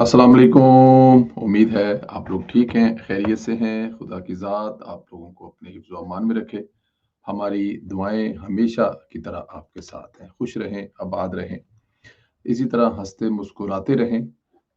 अस्सलाम वालेकुम। उम्मीद है आप लोग ठीक हैं, खैरियत से हैं। खुदा की ज़ात आप लोगों को अपने हिफ्ज़ व अमान में रखे। हमारी दुआएँ हमेशा की तरह आपके साथ हैं। खुश रहें, आबाद रहें, इसी तरह हँसते मुस्कुराते रहें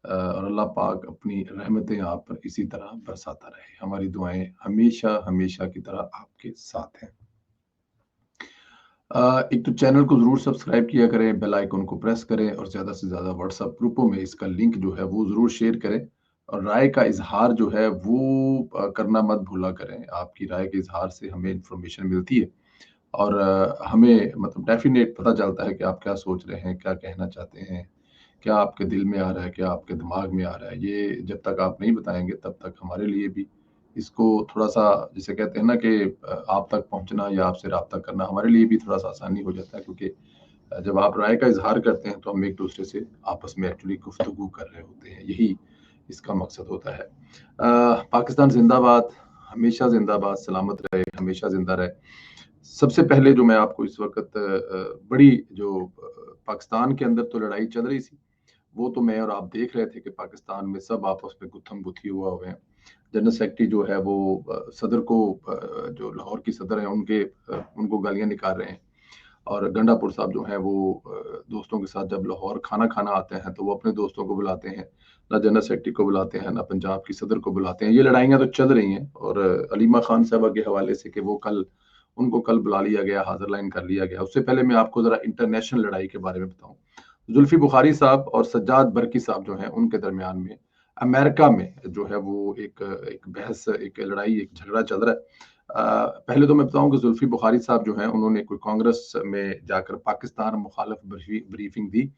और अल्लाह पाक अपनी रहमतें आप पर इसी तरह बरसाता रहे। हमारी दुआएँ हमेशा, हमेशा की तरह आपके साथ हैं। एक तो चैनल को ज़रूर सब्सक्राइब किया करें, बेल आइकन को प्रेस करें और ज़्यादा से ज़्यादा व्हाट्सएप ग्रुपों में इसका लिंक जो है वो ज़रूर शेयर करें और राय का इज़हार जो है वो करना मत भूला करें। आपकी राय के इज़हार से हमें इन्फॉर्मेशन मिलती है और हमें मतलब डेफ़िनेट पता चलता है कि आप क्या सोच रहे हैं, क्या कहना चाहते हैं, क्या आपके दिल में आ रहा है, क्या आपके दिमाग में आ रहा है। ये जब तक आप नहीं बताएँगे तब तक हमारे लिए भी इसको थोड़ा-सा जिसे कहते हैं ना कि आप तक पहुँचना या आपसे राब्ता करना हमारे लिए भी थोड़ा-सा आसानी हो जाता है क्योंकि जब आप राय का इज़हार करते हैं तो हम एक-दूसरे से आपस में एक्चुअली गुफ्तगू कर रहे होते हैं। यही इसका मकसद होता है। पाकिस्तान ज़िंदाबाद, हमेशा ज़िंदाबाद, सलामत रहे, हमेशा ज़िंदा रहे। सबसे पहले जो मैं आपको इस वक़्त बड़ी जो पाकिस्तान के अंदर तो लड़ाई चल रही थी, वो तो मैं और आप देख रहे थे कि पाकिस्तान में सब आपस में गुत्थम-गुत्थी हुए हैं। जनरल सेक्रेटरी जो है वो सदर को जो लाहौर की सदर हैं उनको गालियाँ निकाल रहे हैं और गंडापुर साहब जो हैं वो दोस्तों के साथ जब लाहौर खाना खाना आते हैं तो वो अपने दोस्तों को बुलाते हैं, ना जनरल सेक्रेटरी को बुलाते हैं, ना पंजाब की सदर को बुलाते हैं। ये लड़ाइयाँ तो चल रही हैं और अलीमा खान साहबा के हवाले से कि वो कल उनको कल बुला लिया गया, हाज़िर लाइन कर लिया गया। उससे पहले मैं आपको ज़रा इंटरनेशनल लड़ाई के बारे में बताऊँ। जुल्फ़ी बुखारी साहब और सज्जाद बरकी साहब जो हैं उनके दरमियान में अमेरिका में जो है वो एक बहस, एक लड़ाई, एक झगड़ा चल रहा है। पहले तो मैं बताऊँ कि जुल्फ़ी बुखारी साहब जो हैं उन्होंने कोई कांग्रेस में जाकर पाकिस्तान मुखालिफ ब्रीफिंग दी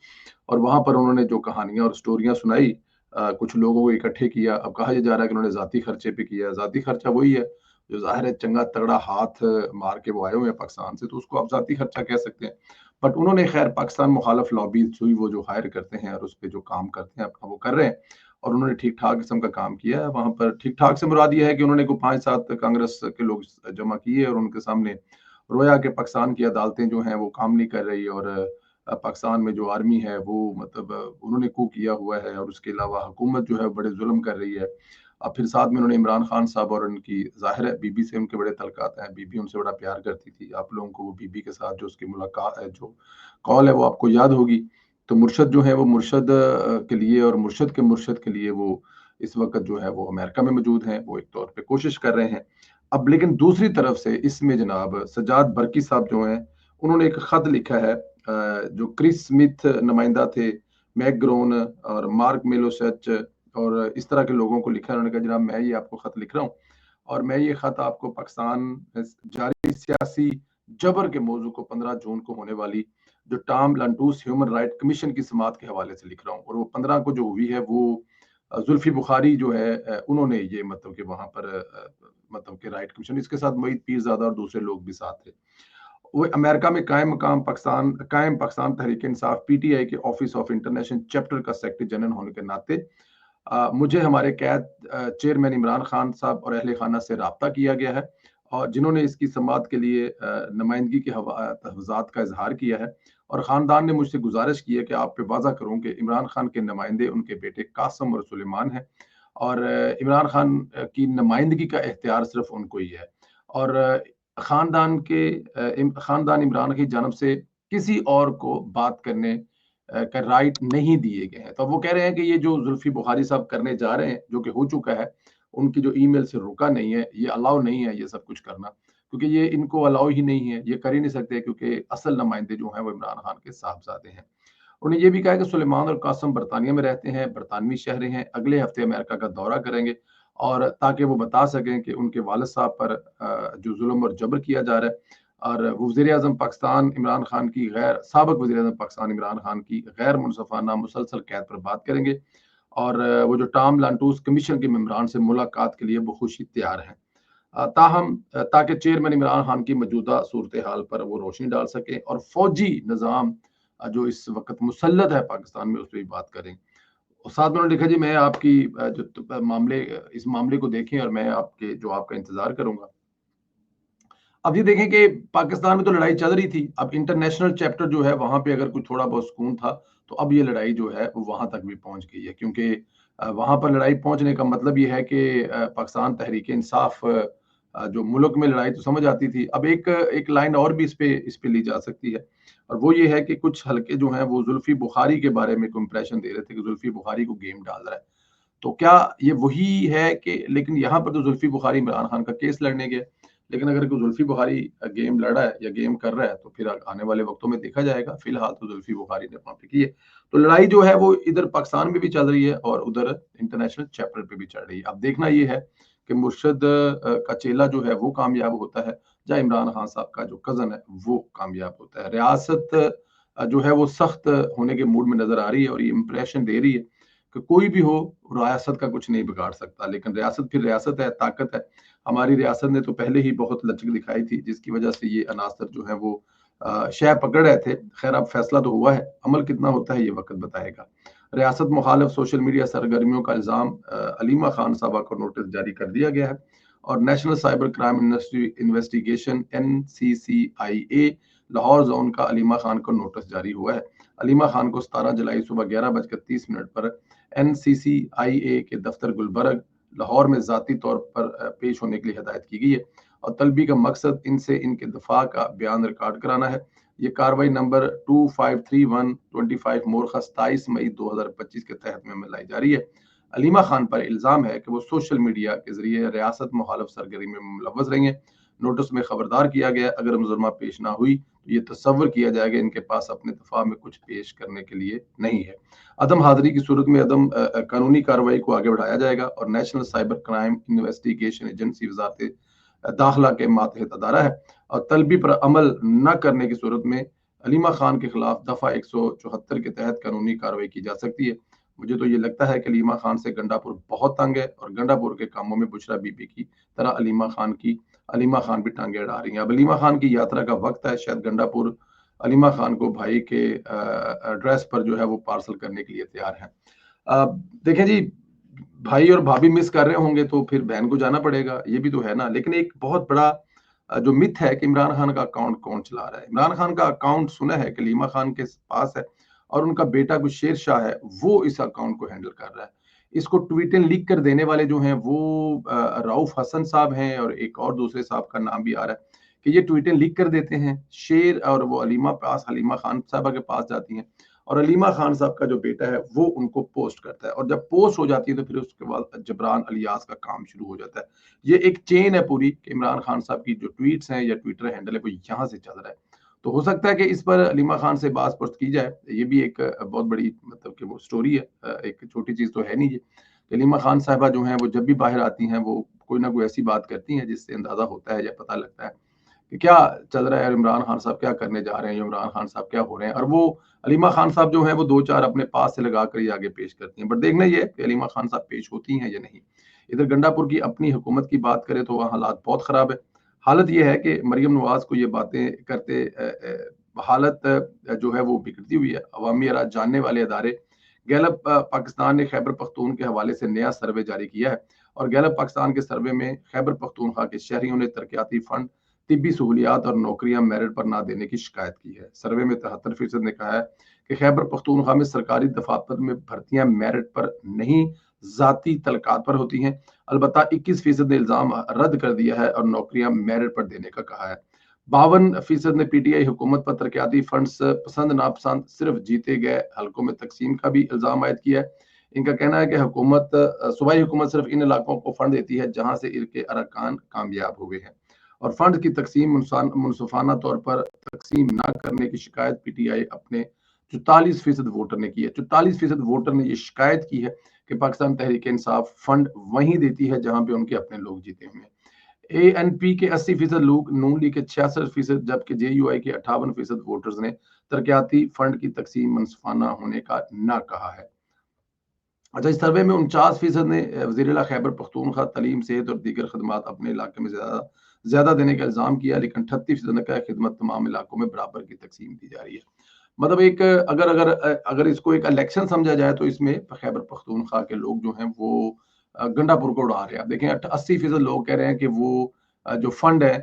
और वहाँ पर उन्होंने जो कहानियाँ और स्टोरियाँ सुनाई, कुछ लोगों को इकट्ठे किया। अब कहा ये जा रहा है कि उन्होंने ज़ाती खर्चे पे किया। ज़ाती खर्चा वही है, जो ज़ाहिर है चंगा तगड़ा हाथ मार के वो आए हुए हैं पाकिस्तान से, तो उसको आप ज़ाती खर्चा कह सकते हैं। बट उन्होंने खैर पाकिस्तान मुखालिफ लॉबीज़ हुई वो जो हायर करते हैं और उसपे जो काम करते हैं अपना वो कर रहे हैं और उन्होंने ठीक-ठाक किस्म का काम किया है। वहाँ पर ठीक-ठाक से मुराद ये है कि उन्होंने कोई 5-7 कांग्रेस के लोग जमा किए और उनके सामने रोया कि पाकिस्तान की अदालतें जो हैं वो काम नहीं कर रही और पाकिस्तान में जो आर्मी है वो मतलब उन्होंने कू किया हुआ है और उसके अलावा हुकूमत जो है बड़े जुल्म कर रही है। अब फिर साथ में उन्होंने इमरान खान साहब और उनकी ज़ाहिर है बीबी से उनके बड़े तल्लुकात हैं, बीबी उनसे बड़ा प्यार करती थी। आप लोगों को वो बीबी के साथ जो उसकी मुलाकात है, जो कॉल है वो आपको याद होगी। तो मुर्शद जो है वो मुर्शद के लिए और मुर्शद के लिए वो इस वक़्त जो है वो अमेरिका में मौजूद हैं, वो एक तौर पे कोशिश कर रहे हैं। अब लेकिन दूसरी तरफ से इसमें जनाब सज्जाद बरकी साहब जो हैं, उन्होंने एक ख़त लिखा है, जो क्रिस स्मिथ नुमाइंदा थे, मैक ग्रोन और मार्क मेलोसच और इस तरह के लोगों को लिखा है। उन्होंने कहा जनाब मैं ये आपको ख़त लिख रहा हूँ और मैं ये ख़त आपको पाकिस्तान में जारी सियासी जबर के मौजू को 15 जून को होने वाली जो टॉम लंटूस ह्यूमन राइट कमीशन की समाअत के हवाले से लिख रहा हूँ और वो 15 को जो हुई है वो जुल्फ़ी बुखारी जो है उन्होंने ये मतलब कि वहाँ पर मतलब कि राइट कमीशन, इसके साथ मोईद पीरज़ादा और दूसरे लोग भी साथ थे। वो अमेरिका में कायम पाकिस्तान तहरीक इंसाफ पीटीआई के ऑफिस ऑफ इंटरनेशनल चैप्टर का सेक्रेटरी जनरल होने के नाते मुझे हमारे कैद चेयरमैन इमरान खान साहब और अहले खाना से राब्ता किया गया है और जिन्होंने इसकी समाअत के लिए नुमाइंदगी के तहफ़्फ़ुज़ात का इज़हार किया है और ख़ानदान ने मुझसे गुज़ारिश की है कि आप पे वाज़ा करूँ कि इमरान खान के नुमाइंदे उनके बेटे कासिम और सुलेमान हैं और इमरान खान की नुमाइंदगी का इख्तियार सिर्फ़ उनको ही है और ख़ानदान इमरान की जानब से किसी और को बात करने का राइट नहीं दिए गए हैं। तो वो कह रहे हैं कि ये जो जुल्फ़ी बुखारी साहब करने जा रहे हैं, जो कि हो चुका है, उनकी जो ईमेल से रुका नहीं है, ये अलाउ नहीं है ये सब कुछ करना, क्योंकि ये इनको अलाउ ही नहीं है, ये कर ही नहीं सकते क्योंकि असल नुमाइंदे जो हैं वो इमरान खान के साहबज़ादे हैं। उन्होंने ये भी कहा कि सुलेमान और कासिम बरतानिया में रहते हैं, बरतानवी शहरी हैं, अगले हफ्ते अमेरिका का दौरा करेंगे और ताकि वो बता सकें कि उनके वालिद साहब पर जो जुल्म और जबर किया जा रहा है और वज़ीर-ए-आज़म पाकिस्तान इमरान खान की गैर साबिक़ वज़ीर-ए-आज़म पाकिस्तान इमरान खान की गैर मुनसिफ़ाना मुसलसल कैद पर बात करेंगे और वो जो टॉम लांटूस कमीशन के मेंबरान से मुलाकात के लिए वो खुशी तैयार हैं। ताकि चेयरमैन इमरान खान की मौजूदा सूरत-ए-हाल पर वो रोशनी डाल सकें और फ़ौजी निज़ाम जो इस वक़्त मुसल्लत है पाकिस्तान में, उस पे भी बात करें। और साथ में उन्होंने लिखा जी मैं आपकी जो इस मामले को देखें और मैं आपके जवाब का इंतज़ार करूँगा। अब ये देखें कि पाकिस्तान में तो लड़ाई चल रही थी, अब इंटरनेशनल चैप्टर जो है वहाँ पे अगर कुछ थोड़ा बहुत सुकून था, तो अब ये लड़ाई जो है वो वहाँ तक भी पहुँच गई है, क्योंकि वहाँ पर लड़ाई पहुँचने का मतलब ये है कि पाकिस्तान तहरीक-ए-इंसाफ जो मुल्क में लड़ाई तो समझ आती थी, अब एक एक लाइन और भी इस पे ली जा सकती है, और वो ये है कि कुछ हलके जो हैं वो जुल्फ़ी बुखारी के बारे में एक इम्प्रेशन दे रहे थे कि जुल्फ़ी बुखारी को गेम डाल रहा है। तो क्या ये वही है कि, लेकिन यहाँ पर तो जुल्फ़ी बुखारी इमरान खान का केस लड़ने गया। लेकिन अगर कोई जुल्फ़ी बुखारी गेम लड़ रहा है या गेम कर रहा है, तो फिर आने वाले वक़्तों में देखा जाएगा। फ़िलहाल तो जुल्फ़ी बुखारी ने वहाँ पे की है। तो लड़ाई जो है वो इधर पाकिस्तान में भी चल रही है और उधर इंटरनेशनल चैप्टर पे भी चल रही है। अब देखना ये है कि मुर्शद का चेला जो है वो कामयाब होता है, या इमरान खान साहब का जो कज़न है वो कामयाब होता है। रियासत जो है वो सख्त होने के मूड में नज़र आ रही है, और ये इंप्रेशन दे रही है कि कोई भी हो, रियासत का कुछ नहीं बिगाड़ सकता। लेकिन रियासत फिर रियासत है, ताकत है। हमारी रियासत ने तो पहले ही बहुत लचक दिखाई थी, जिसकी वजह से ये अनासर जो है वो शह पकड़ रहे थे। खैर, अब फैसला तो हुआ है, अमल कितना होता है ये वक़्त बताएगा। रियासत मुखालिफ सोशल मीडिया सरगर्मियों का इल्ज़ाम अलीमा खान साहबा को नोटिस जारी कर दिया गया है, और national cyber crime investigation NCCIA Lahore zone का अलीमा खान को नोटिस जारी हुआ है। अलीमा खान को 17 जुलाई सुबह 11:30 पर NCCIA के दफ्तर गुलबर्ग, लाहौर में ज़ाती तौर पर पेश होने के लिए हिदायत की गई है, और तलबी का मकसद इनसे इनके दफा का बयान रिकॉर्ड कराना है। ये कार्रवाई नंबर 2531-25 मोरखा 27 मई 2025 के तहत में लाई जा रही है। अलीमा खान पर इल्ज़ाम है कि वो सोशल मीडिया के ज़रिए रियासत मुखालिफ सरगर्मी में मुलव्वस रही हैं। नोटिस में खबरदार किया गया, अगर मुजरमा पेश ना हुई तो ये तसव्वुर किया जाएगा इनके पास अपने दफा में कुछ पेश करने के लिए नहीं है। अदम हाज़िरी की सूरत में कानूनी कार्रवाई को आगे बढ़ाया जाएगा, और national cyber crime investigation agency वज़ारत दाखिला के मातहत अदारा है, और तलबी पर अमल न करने की सूरत में अलीमा खान के खिलाफ दफ़ा 174 के तहत कानूनी कार्रवाई की जा सकती है। मुझे तो ये लगता है कि अलीमा खान से गंडापुर बहुत तंग है, और गंडापुर के कामों में बुशरा बीबी की तरह अलीमा खान भी टांगे अड़ा रही हैं। अब अलीमा खान की यात्रा का वक्त है, शायद गंडापुर अलीमा खान को भाई के एड्रेस पर जो है वो पार्सल करने के लिए तैयार हैं। देखें जी, भाई और भाभी मिस कर रहे होंगे तो फिर बहन को जाना पड़ेगा, ये भी तो है ना। लेकिन एक बहुत बड़ा जो मिथ है कि इमरान खान का अकाउंट कौन चला रहा है। इमरान खान का अकाउंट सुना है कि लीमा खान के पास है, और उनका बेटा जो शेर शाह है वो इस अकाउंट को हैंडल कर रहा है। इसको ट्वीटें लीक कर देने वाले जो हैं वो रऊफ हसन साहब हैं, और एक और दूसरे साहब का नाम भी आ रहा है कि ये ट्वीटें लीक कर देते हैं शेर, और वो हलीमा खान साहबा के पास जाती हैं, और अलीमा खान साहब का जो बेटा है वो उनको पोस्ट करता है, और जब पोस्ट हो जाती है तो फिर उसके बाद जबरान अलियास का काम शुरू हो जाता है। ये एक चेन है पूरी कि इमरान खान साहब की जो ट्वीट्स हैं या ट्विटर हैंडल है वो यहाँ से चल रहा है। तो हो सकता है कि इस पर अलीमा खान से बात पुरस की जाए। ये भी एक बहुत बड़ी मतलब कि वो स्टोरी है, एक छोटी चीज़ तो है नहीं ये। अलीमा खान साहिबा जो हैं वो जब भी बाहर आती हैं वो कोई ना कोई ऐसी बात करती हैं जिससे अंदाज़ा होता है या पता लगता है कि क्या चल रहा है, और इमरान खान साहब क्या करने जा रहे हैं, इमरान खान साहब क्या हो रहे हैं। और वो अलीमा खान साहब जो हैं वो 2-4 अपने पास से लगा कर ही आगे पेश करती हैं। बट देखना ये है कि अलीमा खान साहब पेश होती हैं या नहीं। इधर गंडापुर की अपनी हुकूमत की बात करें तो वहाँ हालात बहुत ख़राब है। हालत ये है कि मरियम नवाज़ को ये बातें करते हालत जो है वो बिगड़ती हुई है। अवामी राय जानने वाले अदारे गैलप पाकिस्तान ने खैबर पख्तून के हवाले से नया सर्वे जारी किया है, और गैलप पाकिस्तान के सर्वे में खैबर पख्तूनख्वा के शहरियों ने तरक्याती फंड, तिब्बी सहूलियात और नौकरियां मेरिट पर ना देने की शिकायत की है। सर्वे में 73% ने कहा है कि खैबर पख्तूनख्वा में सरकारी दफातर में भर्तियां मेरिट पर नहीं, जाती तलकात पर होती हैं। अलबत्ता 21% ने इल्जाम रद्द कर दिया है और नौकरियां मेरिट पर देने का कहा है। 52% ने पीटीआई हुकूमत पर तरक्याती फंड्स पसंद नापसंद सिर्फ जीते गए हलकों में तकसीम का भी इल्जाम आयद किया है। इनका कहना है कि सूबाई हुकूमत सिर्फ इन इलाकों को फंड देती है जहां से इनके अरकान कामयाब हुए हैं, और फंड की तकसीम मुनसफाना तौर पर तकसीम न करने की शिकायत पीटीआई अपने 44% वोटर ने की है। 44% वोटर ने यह शिकायत की है कि पाकिस्तान तहरीक इंसाफ फंड वहीं देती है जहां पे उनके अपने लोग जीते हुए हैं। ANP के 80% लोग, नून लीग के 66%, जबकि JUI के 58% वोटर्स ने तरक्याती फंड की तकसीम मुनसफाना होने का ना कहा है। अच्छा, इस सर्वे में 49% ने वज़ीर-ए-आला खैबर पख्तूनख्वा तलीम, सेहत और दीगर खदमात अपने इलाके में ज़्यादा देने का इल्ज़ाम किया, लेकिन 38% ने कहा खिदमत तमाम इलाकों में बराबर की तकसीम दी जा रही है। मतलब एक अगर इसको एक इलेक्शन समझा जाए तो इसमें खैबर पख्तूनख्वा के लोग जो हैं वो गंडापुर को उड़ा रहे हैं। आप देखें 80% लोग कह रहे हैं कि वो जो फंड है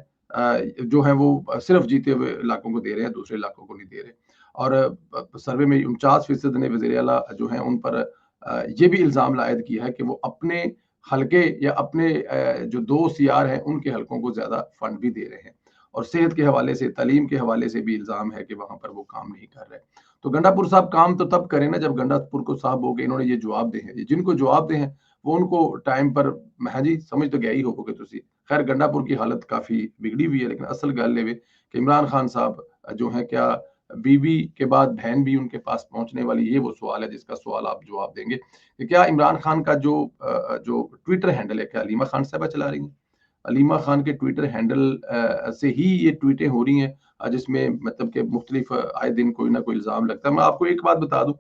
जो है वो सिर्फ जीते हुए इलाकों को दे रहे हैं, दूसरे इलाकों को नहीं दे रहे। और सर्वे में 49% ने वज़ीर आला जो हैं उन पर ये भी इल्ज़ाम लायद किया है कि वो अपने हलके या अपने जो दोस्त यार हैं उनके हलकों को ज़्यादा फंड भी दे रहे हैं। और सेहत के हवाले से, तालीम के हवाले से भी इल्ज़ाम है कि वहाँ पर वो काम नहीं कर रहे। तो गंडापुर साहब काम तो तब करें ना जब गंडापुर को साहब हो के इन्होंने ये जवाब दे हैं। जिनको जवाब दे हैं वो उनको टाइम पर हाँ जी, समझ तो गया ही होवोगे तुसी। खैर गंडापुर की हालत काफ़ी बिगड़ी हुई है लेकिन असल गल ये वे कि इमरान खान साहब जो हैं क्या बीवी के बाद बहन भी उनके पास पहुँचने वाली ये वो सवाल है जिसका सवाल आप जवाब देंगे। कि क्या इमरान खान का जो ट्विटर हैंडल है क्या हलीमा खान साहिबा चला रही हैं? हलीमा खान के ट्विटर हैंडल से ही ये ट्वीटें हो रही हैं जिसमें मतलब कि मुख्तलिफ आए दिन कोई ना कोई इल्ज़ाम लगता है। मैं आपको एक बात बता दूँ,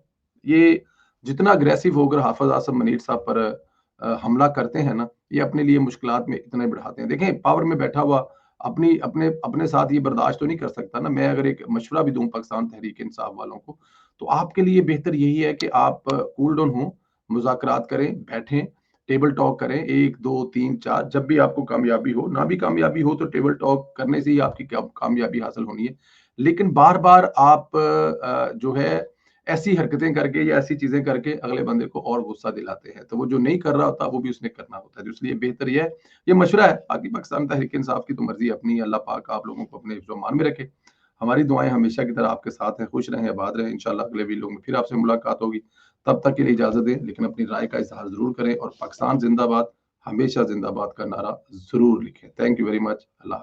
ये जितना अग्रेसिव होकर हाफ़िज़ आसिम मनीर साहब पर हमला करते हैं ना, ये अपने लिए मुश्किलात में इतना ही बढ़ाते हैं। देखें पावर में बैठा हुआ अपनी अपने अपने साथ ये बर्दाश्त तो नहीं कर सकता ना। मैं अगर एक मशवरा भी दूँ पाकिस्तान तहरीक-ए-इंसाफ वालों को, तो आपके लिए बेहतर यही है कि आप कूल डाउन हों, मुज़ाकरात करें, बैठें, टेबल टॉक करें 1, 2, 3, 4 जब भी आपको कामयाबी हो, ना भी कामयाबी हो तो टेबल टॉक करने से ही आपकी कामयाबी हासिल होनी है। लेकिन बार-बार आप जो है ऐसी हरकतें करके या ऐसी चीज़ें करके अगले बंदे को और गुस्सा दिलाते हैं। तो वो जो नहीं कर रहा होता, वो भी उसने करना होता है। तो इसलिए बेहतर ये है, ये मशवरा है। बाकी पाकिस्तान तहरीक-ए-इंसाफ की तो मर्ज़ी अपनी है। अल्लाह पाक आप लोगों को अपने हिफ्ज़-ओ-अमान में रखे। हमारी दुआएँ हमेशा की तरह आपके साथ हैं। खुश रहें, आबाद रहें। इंशाअल्लाह अगले वीडियो में फिर आपसे मुलाकात होगी। तब तक के लिए इजाज़त दें, लेकिन अपनी राय का इज़हार ज़रूर करें और पाकिस्तान ज़िंदाबाद, हमेशा ज़िंदाबाद का नारा ज़रूर लिखें। Thank you very much. Allah